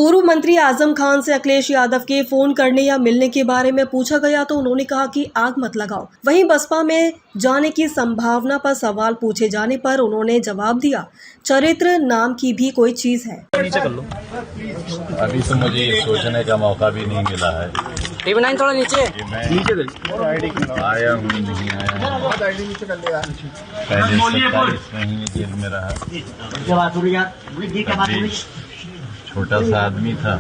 पूर्व मंत्री आजम खान से अखिलेश यादव के फोन करने या मिलने के बारे में पूछा गया तो उन्होंने कहा कि आग मत लगाओ। वहीं बसपा में जाने की संभावना पर सवाल पूछे जाने पर उन्होंने जवाब दिया, चरित्र नाम की भी कोई चीज है। अभी तो मुझे ये सोचने का मौका भी नहीं मिला है। टीवी9 थोड़ा नीचे आया हूँ नहीं आया, पहले 27 महीने जेल में रहा। छोटा सा आदमी था,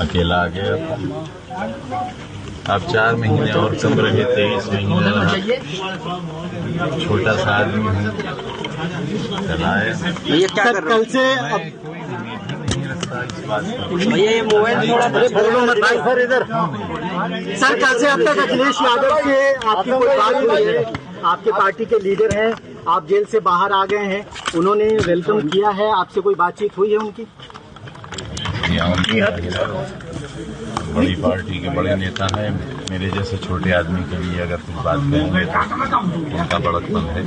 अकेला आ गया था। अब 4 महीने और कम रहे, 23 महीने रहा। छोटा सा आदमी हूँ, चलाया। ये क्या कर रहे कल से भैया ये मोबाइल थोड़ा सर इधर सर कल से अब तक अखिलेश यादव के आपकी कोई बात हुई है? आपके पार्टी के लीडर हैं, आप जेल से बाहर आ गए हैं, उन्होंने वेलकम किया है, आपसे कोई बातचीत हुई है उनकी? बड़ी पार्टी के बड़े नेता हैं, मेरे जैसे छोटे आदमी के लिए अगर कुछ बात करेंगे तो उनका बड़कपन है।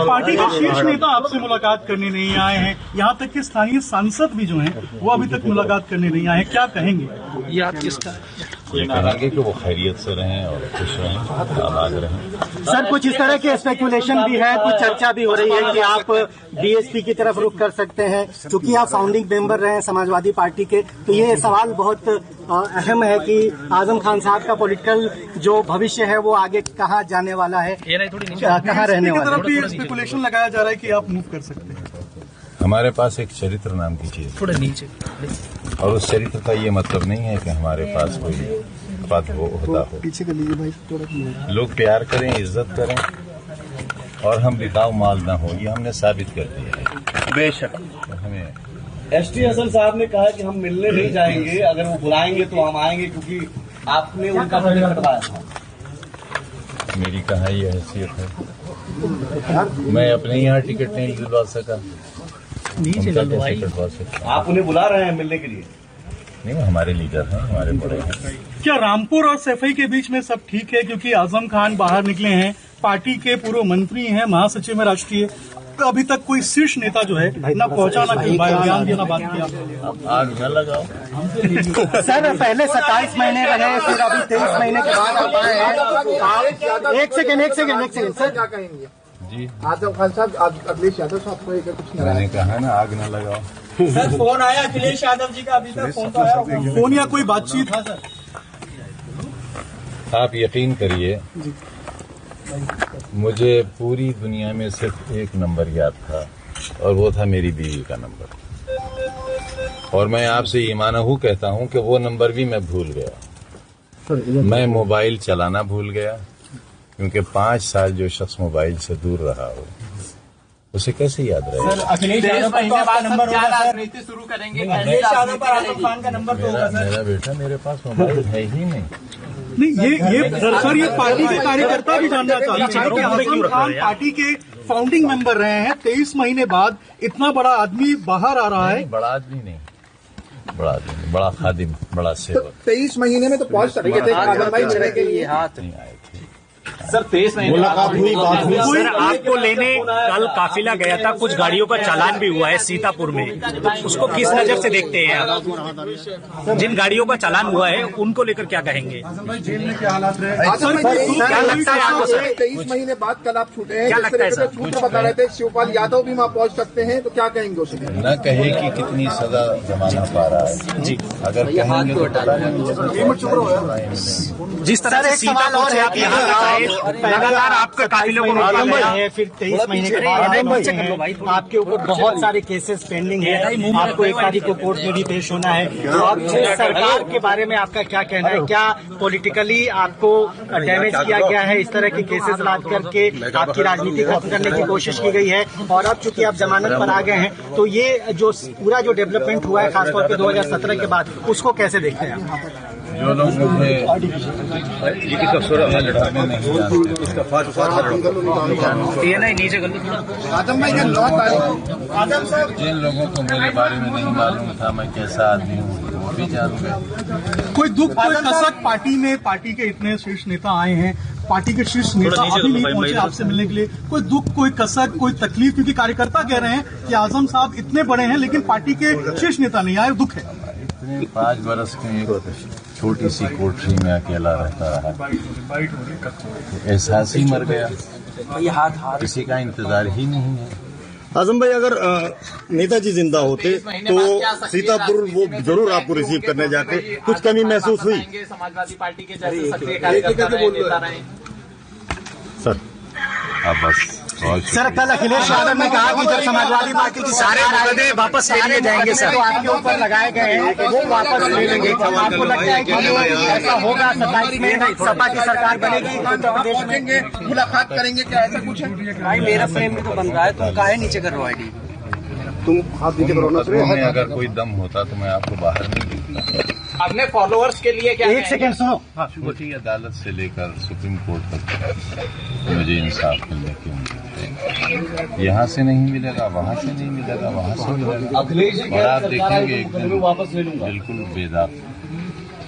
पार्टी के शीर्ष नेता आपसे मुलाकात करने नहीं आए हैं, यहाँ तक कि स्थानीय सांसद भी जो हैं वो अभी तक मुलाकात करने नहीं आए हैं, क्या कहेंगे? याद किसका? ये कहेंगे कि वो खैरियत से रहें और खुश रहें, आबाद रहें। सर कुछ इस तरह के स्पेकुलेशन भी है, कुछ चर्चा भी हो रही है कि आप बीएसपी की तरफ रुख कर सकते हैं, क्योंकि आप फाउंडिंग मेंबर रहे हैं समाजवादी पार्टी के। तो ये सवाल बहुत अहम है कि आजम खान साहब का पॉलिटिकल जो भविष्य है वो आगे कहाँ जाने वाला है, कहाँ रहने वाला है। भी स्पेकुलेशन लगाया जा रहा है कि आप मूव कर सकते हैं। हमारे पास एक चरित्र नाम की चीज थोड़ा नीचे, और उस चरित्र का ये मतलब नहीं है कि हमारे पास कोई पद होता हो। पीछे कर लीजिए भाई थोड़ा। लोग प्यार करें, इज्जत करें और हम बिकाऊ माल ना हो, ये हमने साबित कर दिया है। बेशक हमें एसटी हसन साहब ने कहा कि हम मिलने नहीं जाएंगे, अगर वो बुलाएंगे तो हम आएंगे, क्योंकि आपने उनका टिकट कटवाया था। मेरी कहाँ ये हैसियत है, मैं अपने यहाँ टिकट नहीं दिलवा सका, उनका कैसे कटवा सकता? आप उन्हें बुला रहे हैं मिलने के लिए? नहीं, वो हमारे लीडर हैं, हमारे बड़े हैं। क्या रामपुर और सैफई के बीच में सब ठीक है? क्योंकि आजम खान बाहर निकले हैं, पार्टी के पूर्व मंत्री हैं, महासचिव है राष्ट्रीय, अभी तक कोई शीर्ष नेता जो है न पहुंचा, न बयान दिया, न बात किया। अब आग न लगाओ। सर पहले 27 महीने रहे, फिर अभी 23 महीने के बाद आप आए हैं। एक सेकेंड सर क्या कहेंगे जी? आजम खान साहब, अखिलेश यादव साहब को कुछ मैंने कहा ना, आग न लगाओ। सर फोन आया अखिलेश यादव जी का, अभी तक फोन तो आया, फोन या कोई बातचीत? आप यकीन करिए, मुझे पूरी दुनिया में सिर्फ एक नंबर याद था, और वो था मेरी बीवी का नंबर। और मैं आपसे ईमानहू कहता हूं कि वो नंबर भी मैं भूल गया। मैं मोबाइल चलाना भूल गया, क्योंकि 5 साल जो शख्स मोबाइल से दूर रहा हो उसे कैसे याद रहेगा? अखिलेश यादव का नंबर होगा, राजनीति शुरू करेंगे। अखिलेश यादव पर आजम खान का नंबर तो होगा। मेरा बेटा, मेरे पास मोबाइल है ही नहीं। नहीं, ये सर ये पार्टी के कार्यकर्ता भी जानना चाहते हैं कि आजम खान पार्टी के फाउंडिंग मेंबर रहे हैं, 23 महीने बाद इतना बड़ा आदमी बाहर आ रहा है। बड़ा आदमी नहीं, बड़ा आदमी, बड़ा खादिम, बड़ा सेवक। 23 महीने में तो पहुंच सकते थे मिलने के लिए। नहीं आए थे। सर 23 महीने मुलाकात हुई, बात हुई। सर आपको लेने कल काफिला गया था, कुछ गाड़ियों का चालान भी हुआ है सीतापुर में, उसको किस नजर से देखते हैं आप? जिन गाड़ियों का चालान हुआ है उनको लेकर क्या कहेंगे? जेल में क्या हालात रहे? क्या लगता है आपको सर? 23 महीने बाद कल आप छूटे हैं, क्या लगता है सर? सूत्र बता रहे थे शिवपाल यादव भी वहाँ पहुँच सकते हैं, तो क्या कहेंगे उसे? न कहे कि कितनी सजा जमाना पा रहा है जी, अगर कहेंगे तो पता नहीं। जिस तरह से सीतापुर से आप यहाँ तक आए, लगातार आपके काफिलों को रोका गया है, फिर 23 महीने के बाद आपके ऊपर बहुत सारे केसेस पेंडिंग है, आपको 1 तारीख को कोर्ट में भी पेश होना है। तो आप सरकार के बारे में आपका क्या कहना है? क्या पॉलिटिकली आपको डैमेज किया गया है? इस तरह के केसेस लाद करके आपकी राजनीति खत्म करने की कोशिश की गई है, और अब चूंकि आप जमानत पर आ गए हैं, तो ये जो पूरा जो डेवलपमेंट हुआ है खासतौर पर 2017 के बाद, उसको कैसे देखते हैं आप? जो लोग मुझे लड़ाने नहीं जानते, जिन लोगों को मेरे बारे में नहीं मालूम था मैं कैसा आदमी हूँ, वो भी जान गए। कोई दुख, कोई कसक पार्टी में, पार्टी के इतने शीर्ष नेता आए हैं, पार्टी के शीर्ष नेता अभी नहीं पहुंचे आपसे मिलने के लिए। कोई दुख, कोई कसक, कोई तकलीफ, क्योंकि कार्यकर्ता कह रहे हैं कि आजम साहब इतने बड़े हैं लेकिन पार्टी के शीर्ष नेता नहीं आए, दुख है। इतने 5 बरस के एक छोटी सी कोठरी में अकेला रहता रहा, एहसास ही मर गया, किसी का इंतजार ही नहीं है। आजम भाई, अगर नेताजी जिंदा होते तो सीतापुर वो जरूर आपको रिसीव करने जाते, कुछ कमी महसूस हुई? समाजवादी पार्टी के जैसे सक्रिय कार्यकर्ता रहे। सर अब बस सर, कल अखिलेश यादव ने कहा कि जब समाजवादी पार्टी की सारे मुकदमे वापस ले लिए जाएंगे सर, तो आपके ऊपर लगाए गए हैं वो वापस ले लेंगे। आपको लगता है कि ऐसा होगा? 27 में सपा की सरकार बनेगी उत्तर प्रदेश में, मुलाकात करेंगे क्या, ऐसा कुछ है? भाई मेरा फ्रेम भी तो बन रहा है, तुम काहे नीचे कर रहे हो आईडी? तुम हाथ नीचे करो ना। में अगर कोई दम होता तो मैं आपको बाहर नहीं देखता। अपने फॉलोअर्स के लिए क्या? एक सेकंड सुनो। छोटी अदालत से लेकर सुप्रीम कोर्ट तक मुझे इंसाफ मिलने की उम्मीद है। यहाँ से नहीं मिलेगा, वहाँ से नहीं मिलेगा, वहाँ से मिलेगा, अखिलेश जी और आप देखेंगे एक दिन वापस ले लूंगा, बिल्कुल बेदाग,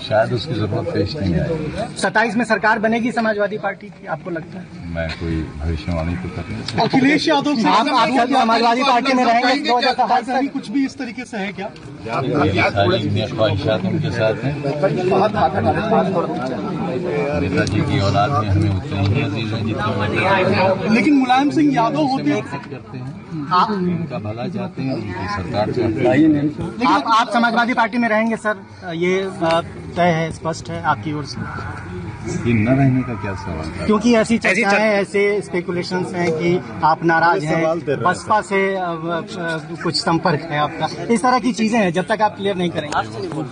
शायद उसकी जरूरत पेश नहीं आएगी। 27 में सरकार बनेगी समाजवादी पार्टी की, आपको लगता है? मैं कोई भविष्यवाणी तो कर नहीं सकता। अखिलेश यादव से आप समाजवादी पार्टी में रहेंगे 2027 तक? कुछ भी इस तरीके से है क्या? मेरी सारी ख्वाहिशात उनके साथ हैं। नेताजी की औलाद में हमें उतनी ही अजीज है जितनी, लेकिन मुलायम सिंह यादव होते करते हैं, उनका भला चाहते हैं, उनकी सरकार चाहते हैं। आप समाजवादी पार्टी में रहेंगे सर, ये तय है, स्पष्ट है आपकी ओर से? ये न रहने का क्या सवाल है? क्योंकि ऐसी चर्चाएं, ऐसे स्पेकुलेशंस हैं कि आप नाराज हैं, बसपा से कुछ संपर्क है आपका, इस तरह की चीजें हैं, जब तक आप क्लियर नहीं करेंगे।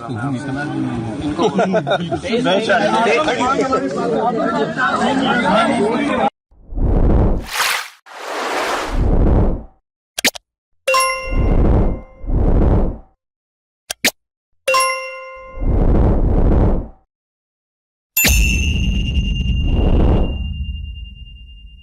इतना भी नहीं है।